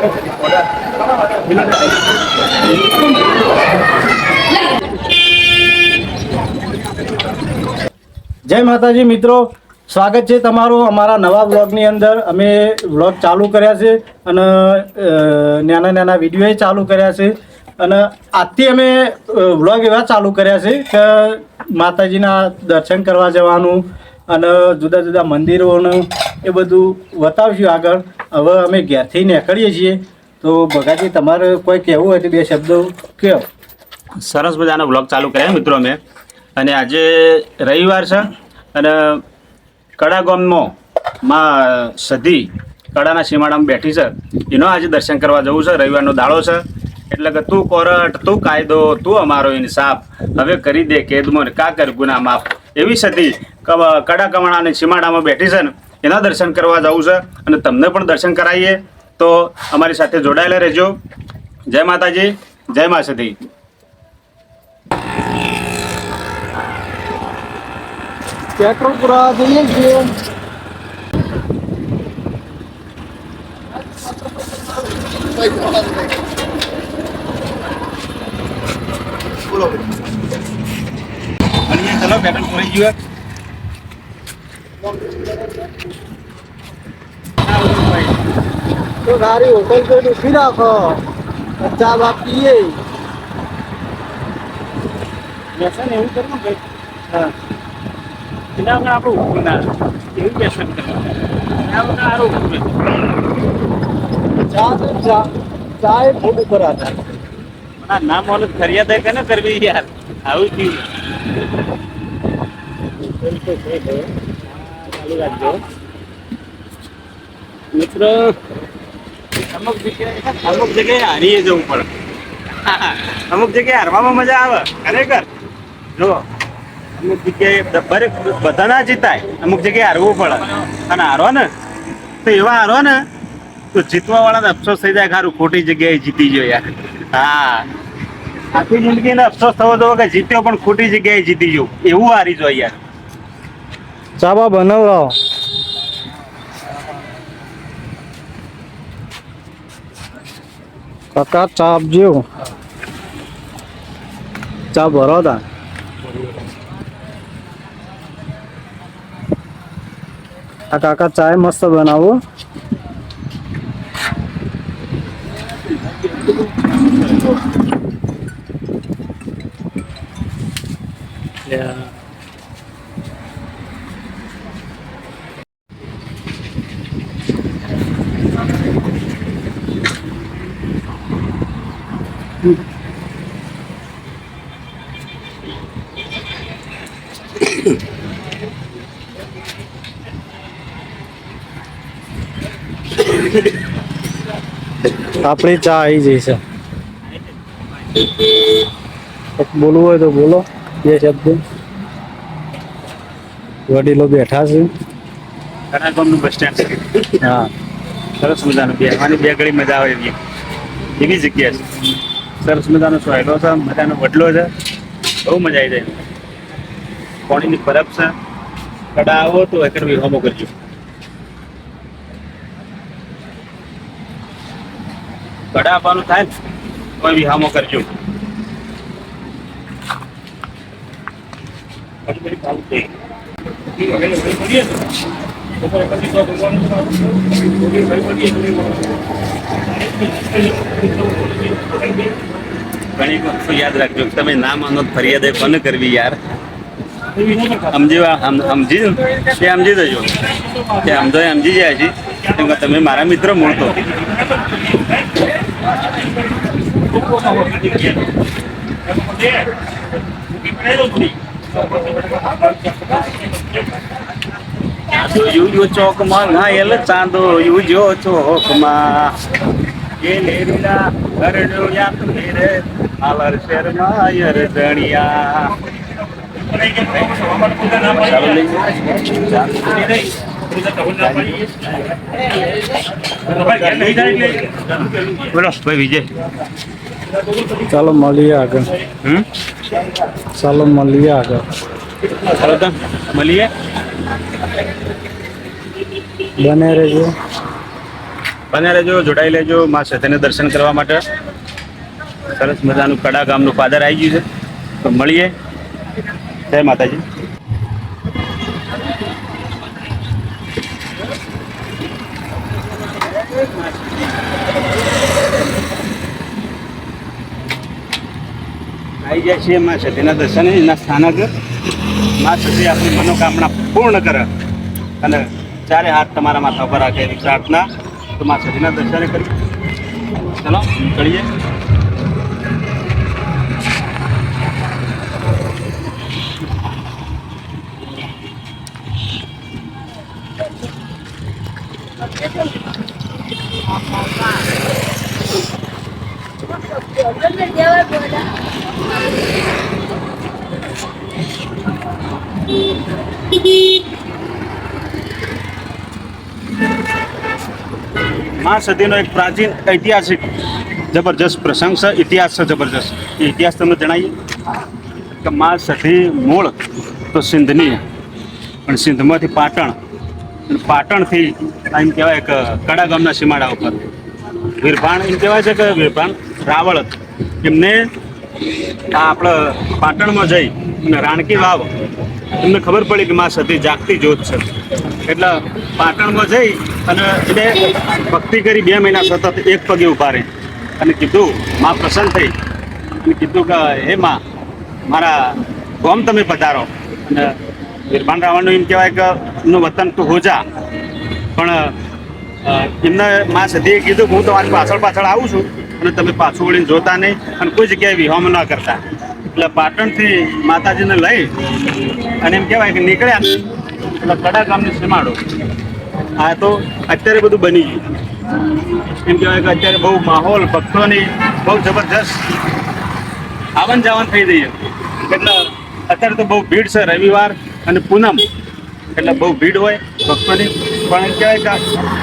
જય માતાજી મિત્રો, સ્વાગત છે તમારું અમારા નવા વ્લોગની અંદર. અમે વ્લોગ ચાલુ કર્યા છે અને નાના નાના વિડીયો ચાલુ કર્યા છે. અને આજથી અમે વ્લોગ એવા ચાલુ કર્યા છે કે માતાજીના દર્શન કરવા જવાનું અને જુદા જુદા મંદિરોનું એ બધું બતાવશું આગળ. હવે અમે ઘેરથી નીકળીએ છીએ. તો ભગાજી, તમારે કોઈ કહેવું હોય તો બે શબ્દો કહો. સરસ મજાનો વ્લોગ ચાલુ કર્યા મિત્રો અમે. અને આજે રવિવાર છે અને કડા ગામમાં માં સધી કડાના સીમાડામાં બેઠી છે. એનો આજે દર્શન કરવા જવું છે. રવિવારનો દાડો છે એટલે કે તું કોરટ, તું કાયદો, તું અમારો ઇન્સાફ, હવે કરી દે કેદમો કા કર ગુના માફ. એવી સધી કડા કમણાની સીમાડામાં બેઠી છે ને એના દર્શન કરવા જવું છે. અને તમને પણ દર્શન કરાવીએ તો અમારી સાથે જોડાયેલા રહેજો. જય માતાજી, જય મા સધી. પેટ્રોલપુરા જઈએ છીએ. બોલો અને ચલો પેટ્રોલ પૂરી ગયું. તો સારી હોટલ કોઈ ઉભી રાખો, ચા બાપ પીએ. એવું કરવું ભાઈ. હા, એના વગર આપણું ઊભું ના એવું વ્યસન કરવાનું. એના વગર સારું ઊભું ચા એ ફૂડ ઉપર આધાર. ના મોલ ફરિયાદ કે ને કરવી યાર, આવું થયું. ચાલુ રાખજો મિત્રો. અમુક જગ્યાએ હારીએ જવું પડે. અમુક જગ્યાએ હારવામાં મજા આવે ખરેખર. જો અમુક જગ્યાએ બધા ના જીતાય, અમુક જગ્યાએ હારવું પડે. અને હારો ને તો એવા હારો ને તો જીતવા વાળાને અફસોસ થઈ જાય, ખારું ખોટી જગ્યાએ જીતી ગયો યાર. હા, આખી જિંદગીને અફસોસ થવો તો કે જીત્યો પણ ખોટી જગ્યાએ જીતી ગયો, એવું હારી જોઈએ યાર. ચાબા બનાવો કાકા, ચા આપજો. ચા ભરો તા. આ કાકા ચાય મસ્ત બનાવો. આપણી ચા આવી જઈ છે. બોલવું હોય તો બોલો બે શબ્દ. વડીલો બેઠા છે. કડા ગામનું બસ સ્ટેન્ડ છે. હા, સરસ મજાનું બેસવાની બે ઘડી મજા આવે એવી જગ્યા છે. સરસ મજાનો સોયલો છે, મજાનો વડલો છે, બહુ મજા આવી જાય. પાણીની બરફ છે. કડા આવો તો એકર વિહોમો કરજો. કડા આપવાનું થાય ને કોઈ વિહામો કરજો. ઘણી વસ્તુ યાદ રાખજો. તમે ના માનો ફરિયાદ કોને કરવી યાર. સમજી જજો. તે સમજી જાય છે કેમ કે તમે મારા મિત્ર મળતો. ચોકમાં ઘાયલ ચાંદો યુજો ચોકમાં એ લેરીલા ઘરડો યાદ મેરે આલર શેરમાં યર જણિયા. બોલો ભાઈ વિજય. ચાલો મળીએ આગળ. ચાલો મળીએ આગળ. ચાલો તો મળીએ. બને રહેજો. બને રહેજો, જોડાઈ લેજો મા સતીને દર્શન કરવા માટે. સરસ મજાનું કડા ગામનું પાદર આવી ગયું છે, તો મળીએ. જય માતાજી. આવી જાય છીએ મા સતીના દર્શને, એના સ્થાનક. મા સતી આપણી મનોકામના પૂર્ણ કરે અને ચારે હાથ તમારા માથા પર રાખે એવી પ્રાર્થના. તો મા સતીના દર્શને કરી. ચલો ચડીએ. મા સતીનો એક પ્રાચીન ઐતિહાસિક જબરજસ્ત પ્રસંગ છે, ઇતિહાસ છે જબરજસ્ત. એ ઇતિહાસ તમને જણાવીએ કે મા સતી મૂળ તો સિંધની, પણ સિંધમાંથી પાટણ, અને પાટણથી એમ કહેવાય કે કડા ગામના સીમાડા ઉપર વીરભાણ, એમ કહેવાય છે કે વીરભાણ રાવળ એમને આપણે પાટણમાં જઈ અને રાણકી વાવ એમને ખબર પડી કે મા સતી જાગતી જ્યોત છે, એટલે પાટણમાં જઈ અને એને ભક્તિ કરી 2 મહિના સતત એક પગે ઉભા રહી અને કીધું, મા પ્રસન્ન થઈ અને કીધું કે હે મા, મારા ગોમ તમે પધારો. અને વીરભાણ રાવણનું એમ કહેવાય કે એમનું વતન તું હોજા, પણ એમને મા સતીએ કીધું કે હું તમારી પાછળ પાછળ આવું છું અને તમે પાછું વળીને જોતા નહીં અને કોઈ જગ્યાએ વિહોમ ન કરતા. એટલે પાટણથી માતાજીને લઈ અને એમ કહેવાય કે નીકળ્યા એટલે કડા ગામની સીમાડો. આ તો અત્યારે બધું બની ગયું. એમ કહેવાય કે અત્યારે બહુ માહોલ ભક્તોની બહુ જબરજસ્ત આવન જાવન થઈ રહી છે. એટલે અત્યારે તો બહુ ભીડ છે, રવિવાર અને પૂનમ એટલે બહુ ભીડ હોય ભક્તોની. પણ એમ કહેવાય કે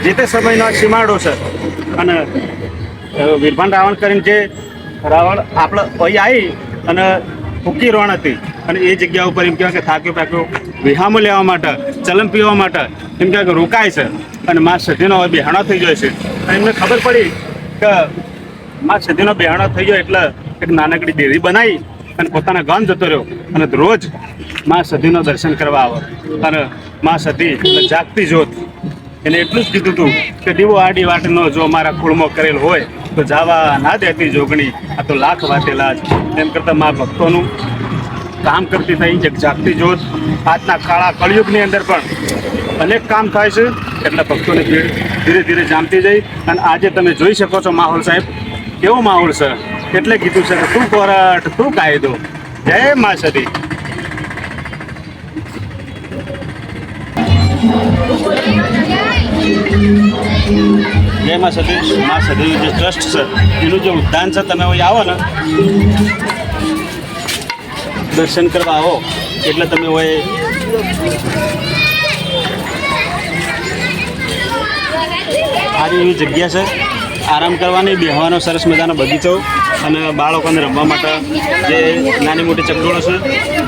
જે તે સમયનો સીમાડો છે અને વીરભાણ રાવણ કરીને જે રાવણ આપણે અહીં આવી અને ફૂકી રોણ હતી અને એ જગ્યા ઉપર એમ કહેવાય કે થાક્યો પાક્યો વિહામો લેવા માટે, ચલમ પીવા માટે એમ કહેવાય કે રોકાય છે અને મા સતીનો હવે બેહાણો થઈ જાય છે. અને એમને ખબર પડી કે મા સતીનો બેહાણો થઈ ગયો એટલે એક નાનકડી ડેરી બનાવી અને પોતાના ગામ જતો રહ્યો અને રોજ મા સતીનો દર્શન કરવા આવે. અને મા સતી એટલે જાગતી જ્યોત, એને એટલું જ કીધું હતું કે દીવો આડી વાટનો જો અમારા કુળમાં કરેલ હોય તો જાવા ના દેતી જોગણી, આ તો લાખ વાટેલા જ. એમ કરતાં મા ભક્તોનું કામ કરતી થઈ એક જાગતી જ્યોત. આજના કાળા કળિયુગની અંદર પણ અનેક કામ થાય છે એટલે ભક્તોની ભીડ ધીરે ધીરે જામતી જઈ. અને આજે તમે જોઈ શકો છો માહોલ સાહેબ, કેવો માહોલ છે. એટલે કીધું છે કે તું કોરટ તું કાયદો. જય મા સતી. જય મા સતી. મા સતી જે ટ્રસ્ટ છે એનું જે ઉદ્યાન છે, તમે અહીં આવો ને દર્શન કરવા આવો એટલે તમે હોય સારી એવી જગ્યા છે આરામ કરવાની, બેહવાનો સરસ મજાનો બગીચો અને બાળકોને રમવા માટે જે નાની મોટી ચકડોળો છે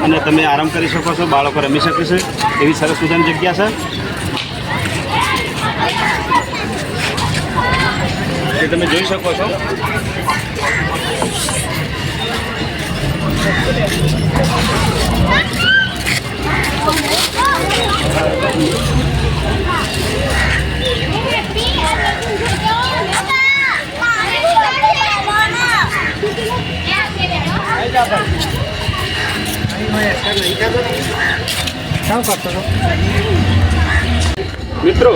અને તમે આરામ કરી શકો છો, બાળકો રમી શકે છે એવી સરસ મજાની જગ્યા છે. એ તમે જોઈ શકો છો. મિત્રો,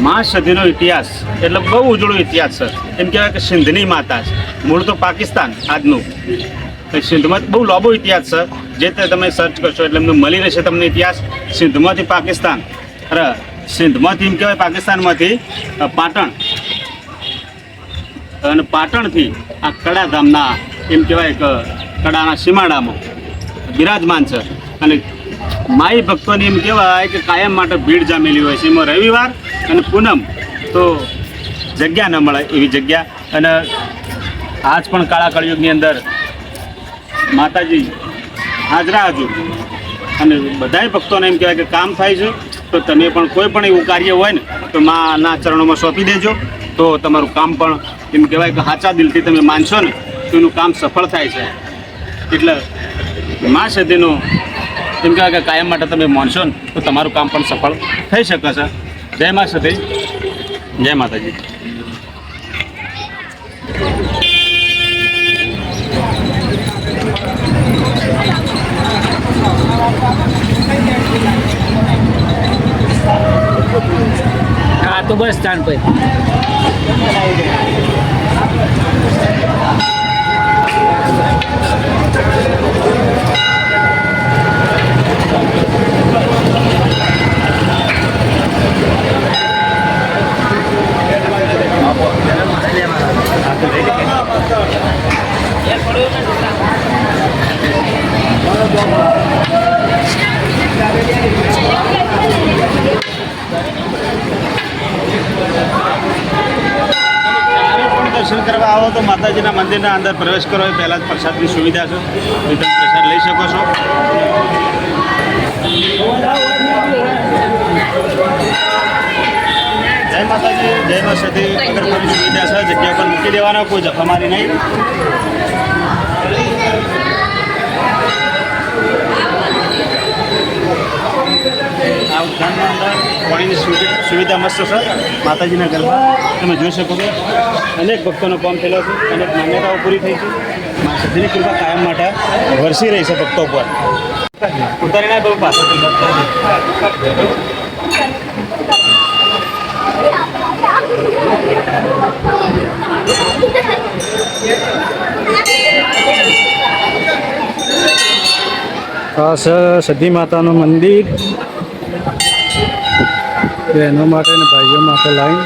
મા સતીનો ઇતિહાસ એટલે બહુ ઉજળો ઇતિહાસ છે. એમ કહેવાય કે સિંધની માતા છે, મૂળ તો પાકિસ્તાન આજનું. સિંધમાં બહુ લાંબો ઇતિહાસ છે, જે તે તમે સર્ચ કરશો એટલે એમને મળી રહેશે તમને ઇતિહાસ. સિંધમાંથી પાકિસ્તાન, અરે સિંધમાંથી એમ કહેવાય પાકિસ્તાનમાંથી પાટણ, અને પાટણથી આ કડા ગામના એમ કહેવાય કે કડાના સીમાડામાં બિરાજમાન છે. અને માઈ ભક્તોની એમ કહેવાય કે કાયમ માટે ભીડ જામેલી હોય છે. એમાં રવિવાર અને પૂનમ તો જગ્યા ન મળે એવી જગ્યા. અને આજ પણ કાળા કળિયુગની અંદર માતાજી હાજરા હજુ અને બધાય ભક્તોને એમ કહેવાય કે કામ થાય છે તો તમે પણ કોઈ પણ એવું કાર્ય હોય ને તો માના ચરણોમાં સોંપી દેજો, તો તમારું કામ પણ એમ કહેવાય કે સાચા દિલથી તમે માનશો ને તો એનું કામ સફળ થાય છે. એટલે મા સતીનો એમ કહેવાય કે કાયમ માટે તમે માનશો ને તો તમારું કામ પણ સફળ થઈ શકે છે. જય મા સતી, જય માતાજી. હા તો બસ સ્ટાન્ડ પર દર્શન કરવા આવો તો માતાજીના મંદિરના અંદર પ્રવેશ કરો એ પહેલાં જ પ્રસાદની સુવિધા છે, એ તમે પ્રસાદ લઈ શકો છો. જય માતાજી, જય મા સતી. પગરખાની સુવિધા છે, જગ્યા પર મૂકી દેવાના, કોઈ જફામારી નહીં. આ ઉદ્યાનમાં અંદર પાણીની સુવિધા મસ્ત છે. માતાજીના ગરબા તમે જોઈ શકો છો. અનેક ભક્તોનો કામ થયેલો છે, અનેક માન્યતાઓ પૂરી થઈ છે. મા સતીની કૃપા કાયમ માટે વરસી રહી છે ભક્તો પર. ઉતારી ના કરું પાછળ. આ છે સતી માતાનું મંદિર, બહેનો માટે અને ભાઈઓ માટે લાઈન.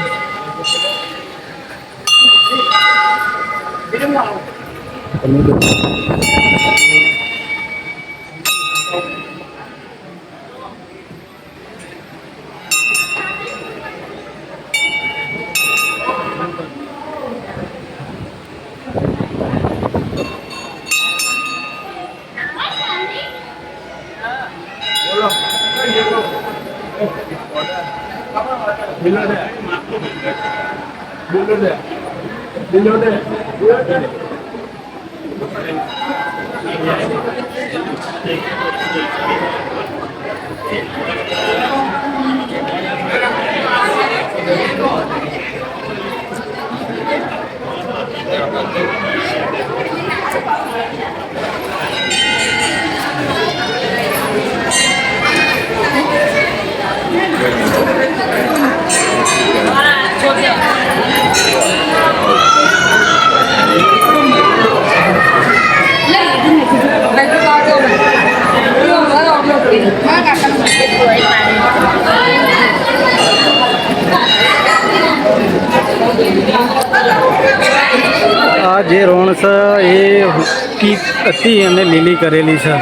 આ જે રોણ છે એ હુક્કી હતી અને લીલી કરેલી છે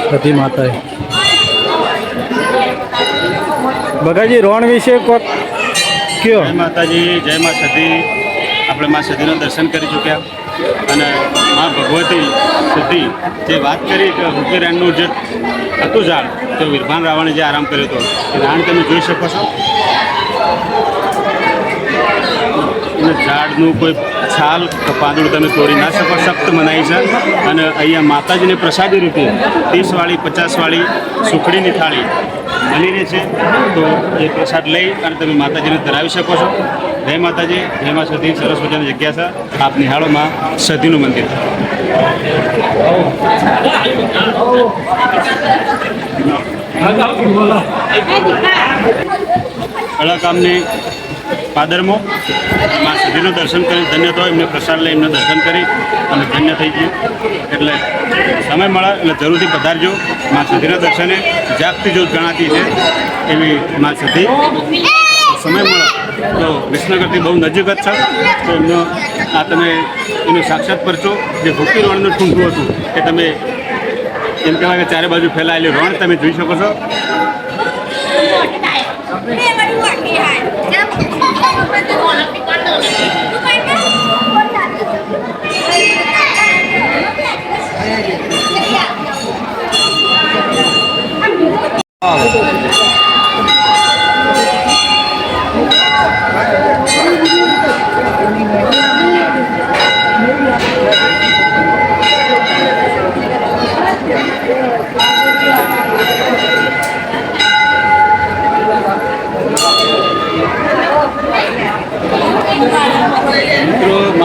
સતી માતાએ. બગાજી રોણ વિશે કોક કયો. જય માતાજી, જય મા સતી. આપણે મા સતીનું દર્શન કરી ચૂક્યા અને મા ભગવતી સતી જે વાત કરી કે હુકીરાનનું જે હતું ઝાડ તો વીરભાન રાવણે જે આરામ કર્યો હતો એ રાણ તમે જોઈ શકો છો. અને ઝાડનું કોઈ છાલ કે પાંદડું તમે તોડી ના શકો, સખ્ત મનાઈ છે. અને અહીંયા માતાજીને પ્રસાદી રૂપે 30 વાળી 50 વાળી સુખડીની થાળી મળી રહે છે, તો એ પ્રસાદ લઈ અને તમે માતાજીને ધરાવી શકો છો. જય માતાજી, જય મા સતી. સરસ મજાની જગ્યા છે. આપ નિહાળોમાં સતીનું મંદિર. કળાકામની પાદરમાં મા સતીનું દર્શન કરી ધન્ય તો એમને પ્રસાદ લઈ એમને દર્શન કરી અને ધન્ય થઈ ગયું. એટલે સમય મળે એટલે જરૂરથી પધારજો. મા સતીના દર્શને જાગતી જ્યોત ગણાતી છે એવી મા સતી. સમય મળે તો વિસનગરથી બહુ નજીક જ છે, તો એમનો આ તમે એનો સાક્ષાત પરચો જે ભૂકી રોણનું ઠૂંઠું હતું એ તમે એમ કહેવાય કે ચારે બાજુ ફેલાયેલી રોણ તમે જોઈ શકો છો.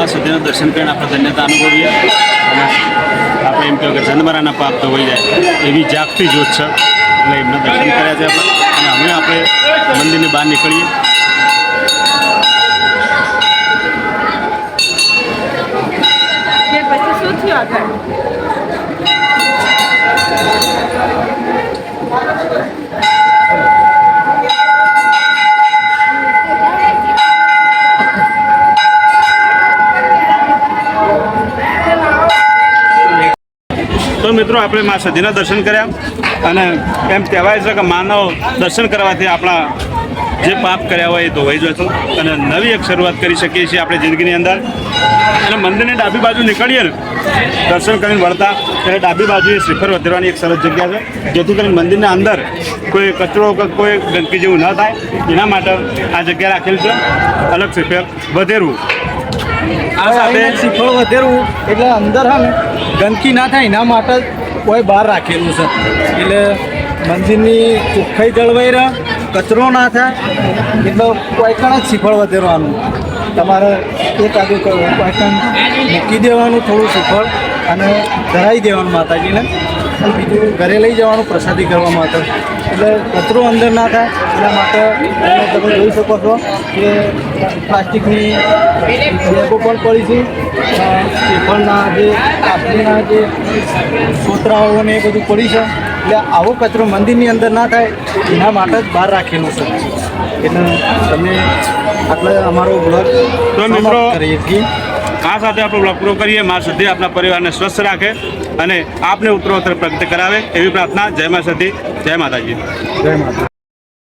માં સદીના દર્શન કરીને આપણે ધન્યતા અનુભવીએ અને આપણે એમ કહેવાય કે જન્મરાના પાપ ધોવાઈ જાય એવી જાગતી જોત છે એટલે એમના દર્શન કર્યા છે આપણે અને હવે આપણે મંદિરની બહાર નીકળીએ. પછી શું થયું આગળ? તો મિત્રો આપણે મા સદીના દર્શન કર્યા અને એમ કહેવાય છે કે માનવ દર્શન કરવાથી આપણા જે પાપ કર્યા હોય એ ધોવાઈ જાય છે અને નવી એક શરૂઆત કરી શકીએ છીએ આપણે જિંદગીની અંદર. અને મંદિરની ડાબી બાજુ નીકળીએ ને દર્શન કરીને વળતા ત્યારે ડાબી બાજુએ શ્રીફળ વધેરવાની એક સરસ જગ્યા છે જેથી કરીને મંદિરના અંદર કોઈ કચરો કે કોઈ ગંદકી જેવું ન થાય એના માટે આ જગ્યા રાખેલ છે અલગ શ્રીફળ વધેરવું. આ સાથે શ્રીફળ વધેરવું એટલે અંદર હા ને ગંદકી ના થાય એના માટે કોઈ બહાર રાખેલું છે એટલે મંદિરની ચોખ્ખાઈ જળવાઈ રહે, કચરો ના થાય એટલે કોઈ કણ જ શ્રીફળ વધેરવાનું. તમારે એકાદું કોઈ કણ મૂકી દેવાનું થોડું શ્રીફળ અને ધરાવી દેવાનું માતાજીને અને બીજું ઘરે લઈ જવાનું પ્રસાદી કરવા માટે એટલે કચરો અંદર ના થાય એના માટે તમે જોઈ શકો છો કે પ્લાસ્ટિકની બેગો પણ પડી છે, શ્રીફળના જે કાપડીના જે સોતરાઓ ને એ બધું પડી છે એટલે આવો કચરો મંદિરની અંદર ના થાય એના માટે જ બહાર રાખેલું છે. એટલે તમે આટલે અમારો બ્લોગ તો મિત્રો કરીએ છીએ. આ સાથે આપણો બ્લોગ પૂરો કરીએ. મા સદી આપણા પરિવારને સ્વસ્થ રાખે અને આપને ઉત્તરોત્તર પ્રગતિ કરાવે એવી પ્રાર્થના. જય મા સદી, જય માતાજી. જય માતા.